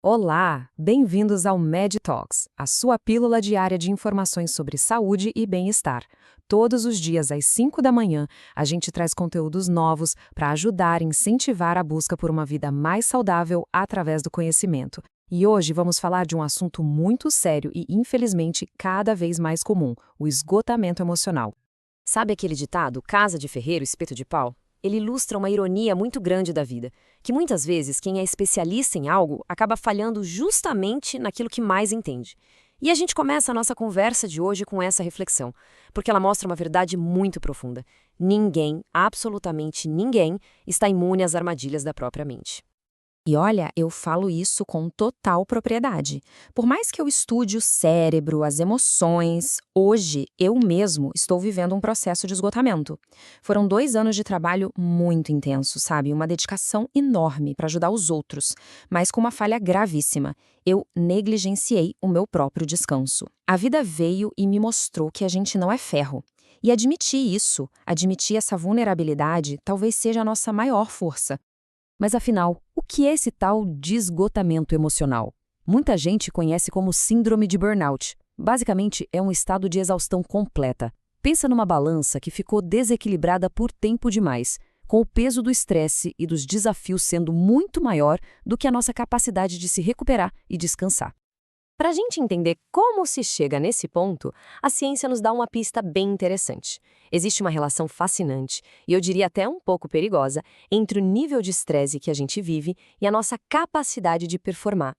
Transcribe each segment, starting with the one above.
Olá, bem-vindos ao Med Talks, a sua pílula diária de informações sobre saúde e bem-estar. Todos os dias, às 5 da manhã, a gente traz conteúdos novos para ajudar e incentivar a busca por uma vida mais saudável através do conhecimento. E hoje vamos falar de um assunto muito sério e, infelizmente, cada vez mais comum: o esgotamento emocional. Sabe aquele ditado, casa de ferreiro, espeto de pau? Ele ilustra uma ironia muito grande da vida, que muitas vezes quem é especialista em algo acaba falhando justamente naquilo que mais entende. E a gente começa a nossa conversa de hoje com essa reflexão, porque ela mostra uma verdade muito profunda. Ninguém, absolutamente ninguém, está imune às armadilhas da própria mente. E olha, eu falo isso com total propriedade. Por mais que eu estude o cérebro, as emoções, hoje eu mesmo estou vivendo um processo de esgotamento. Foram 2 anos de trabalho muito intenso, sabe? Uma dedicação enorme para ajudar os outros, mas com uma falha gravíssima. Eu negligenciei o meu próprio descanso. A vida veio e me mostrou que a gente não é ferro. E admitir isso, admitir essa vulnerabilidade, talvez seja a nossa maior força. Mas afinal, o que é esse tal de esgotamento emocional? Muita gente conhece como síndrome de burnout. Basicamente, é um estado de exaustão completa. Pensa numa balança que ficou desequilibrada por tempo demais, com o peso do estresse e dos desafios sendo muito maior do que a nossa capacidade de se recuperar e descansar. Para a gente entender como se chega nesse ponto, a ciência nos dá uma pista bem interessante. Existe uma relação fascinante, e eu diria até um pouco perigosa, entre o nível de estresse que a gente vive e a nossa capacidade de performar.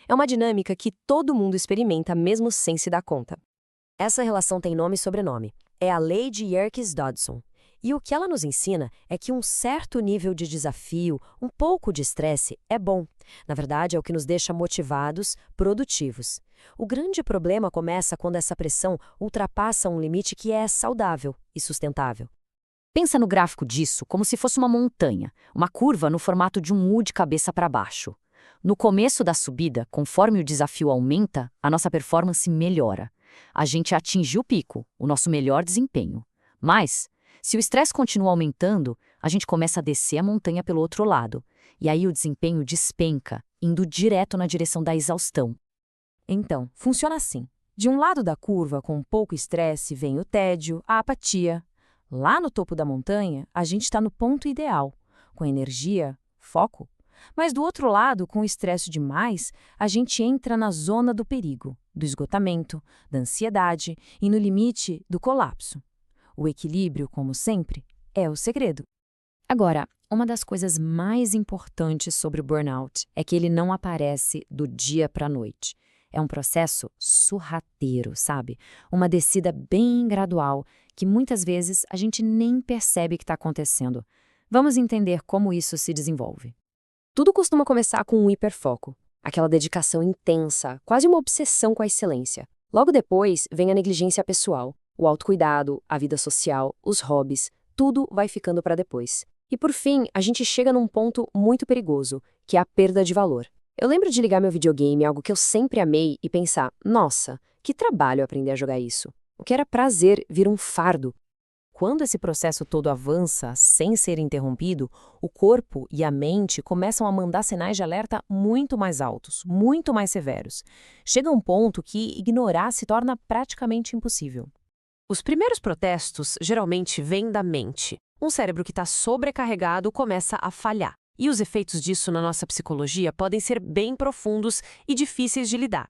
É uma dinâmica que todo mundo experimenta mesmo sem se dar conta. Essa relação tem nome e sobrenome. É a lei de Yerkes-Dodson. E o que ela nos ensina é que um certo nível de desafio, um pouco de estresse, é bom. Na verdade, é o que nos deixa motivados, produtivos. O grande problema começa quando essa pressão ultrapassa um limite que é saudável e sustentável. Pensa no gráfico disso como se fosse uma montanha, uma curva no formato de um U de cabeça para baixo. No começo da subida, conforme o desafio aumenta, a nossa performance melhora. A gente atinge o pico, o nosso melhor desempenho. Mas, se o estresse continua aumentando, a gente começa a descer a montanha pelo outro lado. E aí o desempenho despenca, indo direto na direção da exaustão. Então, funciona assim. De um lado da curva, com pouco estresse, vem o tédio, a apatia. Lá no topo da montanha, a gente está no ponto ideal, com energia, foco. Mas do outro lado, com o estresse demais, a gente entra na zona do perigo, do esgotamento, da ansiedade e no limite do colapso. O equilíbrio, como sempre, é o segredo. Agora, uma das coisas mais importantes sobre o burnout é que ele não aparece do dia para a noite. É um processo sorrateiro, sabe? Uma descida bem gradual, que muitas vezes a gente nem percebe que está acontecendo. Vamos entender como isso se desenvolve. Tudo costuma começar com um hiperfoco, aquela dedicação intensa, quase uma obsessão com a excelência. Logo depois vem a negligência pessoal. O autocuidado, a vida social, os hobbies, tudo vai ficando para depois. E por fim, a gente chega num ponto muito perigoso, que é a perda de valor. Eu lembro de ligar meu videogame, algo que eu sempre amei, e pensar, nossa, que trabalho aprender a jogar isso. O que era prazer vira um fardo. Quando esse processo todo avança, sem ser interrompido, o corpo e a mente começam a mandar sinais de alerta muito mais altos, muito mais severos. Chega um ponto que ignorar se torna praticamente impossível. Os primeiros protestos geralmente vêm da mente. Um cérebro que está sobrecarregado começa a falhar. E os efeitos disso na nossa psicologia podem ser bem profundos e difíceis de lidar.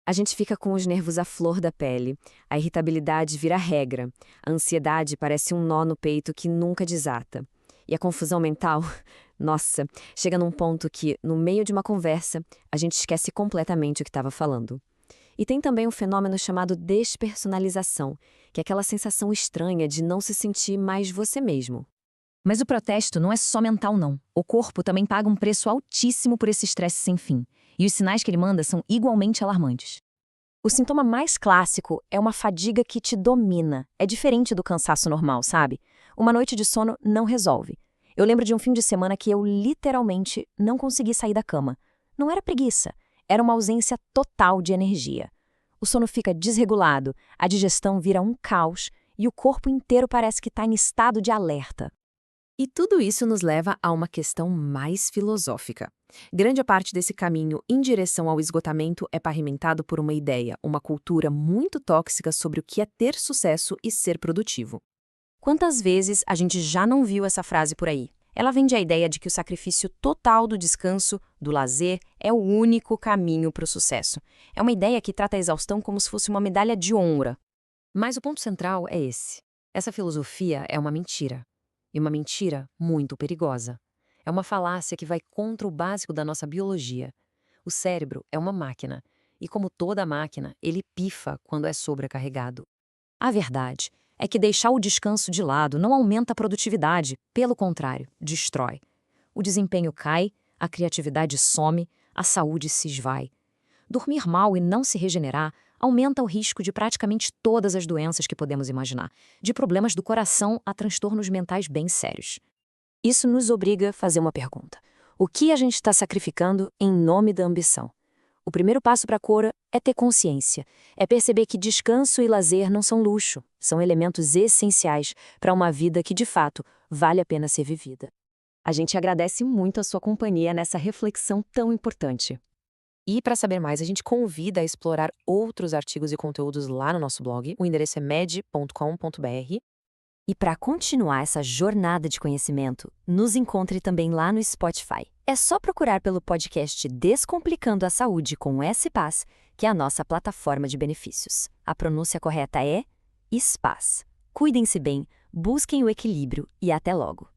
A gente fica com os nervos à flor da pele, a irritabilidade vira regra, a ansiedade parece um nó no peito que nunca desata. E a confusão mental, nossa, chega num ponto que, no meio de uma conversa, a gente esquece completamente o que estava falando. E tem também um fenômeno chamado despersonalização, que é aquela sensação estranha de não se sentir mais você mesmo. Mas o protesto não é só mental, não. O corpo também paga um preço altíssimo por esse estresse sem fim. E os sinais que ele manda são igualmente alarmantes. O sintoma mais clássico é uma fadiga que te domina. É diferente do cansaço normal, sabe? Uma noite de sono não resolve. Eu lembro de um fim de semana que eu literalmente não consegui sair da cama. Não era preguiça. Era uma ausência total de energia. O sono fica desregulado, a digestão vira um caos e o corpo inteiro parece que está em estado de alerta. E tudo isso nos leva a uma questão mais filosófica. Grande parte desse caminho em direção ao esgotamento é pavimentado por uma ideia, uma cultura muito tóxica sobre o que é ter sucesso e ser produtivo. Quantas vezes a gente já não viu essa frase por aí? Ela vende a ideia de que o sacrifício total do descanso, do lazer, é o único caminho para o sucesso. É uma ideia que trata a exaustão como se fosse uma medalha de honra. Mas o ponto central é esse. Essa filosofia é uma mentira. E uma mentira muito perigosa. É uma falácia que vai contra o básico da nossa biologia. O cérebro é uma máquina, e como toda máquina, ele pifa quando é sobrecarregado. A verdade é que deixar o descanso de lado não aumenta a produtividade, pelo contrário, destrói. O desempenho cai, a criatividade some, a saúde se esvai. Dormir mal e não se regenerar aumenta o risco de praticamente todas as doenças que podemos imaginar, de problemas do coração a transtornos mentais bem sérios. Isso nos obriga a fazer uma pergunta. O que a gente está sacrificando em nome da ambição? O primeiro passo para a cura é ter consciência, é perceber que descanso e lazer não são luxo, são elementos essenciais para uma vida que, de fato, vale a pena ser vivida. A gente agradece muito a sua companhia nessa reflexão tão importante. E para saber mais, a gente convida a explorar outros artigos e conteúdos lá no nosso blog. O endereço é med.com.br. E para continuar essa jornada de conhecimento, nos encontre também lá no Spotify. É só procurar pelo podcast Descomplicando a Saúde com SPAS, que é a nossa plataforma de benefícios. A pronúncia correta é SPAS. Cuidem-se bem, busquem o equilíbrio e até logo.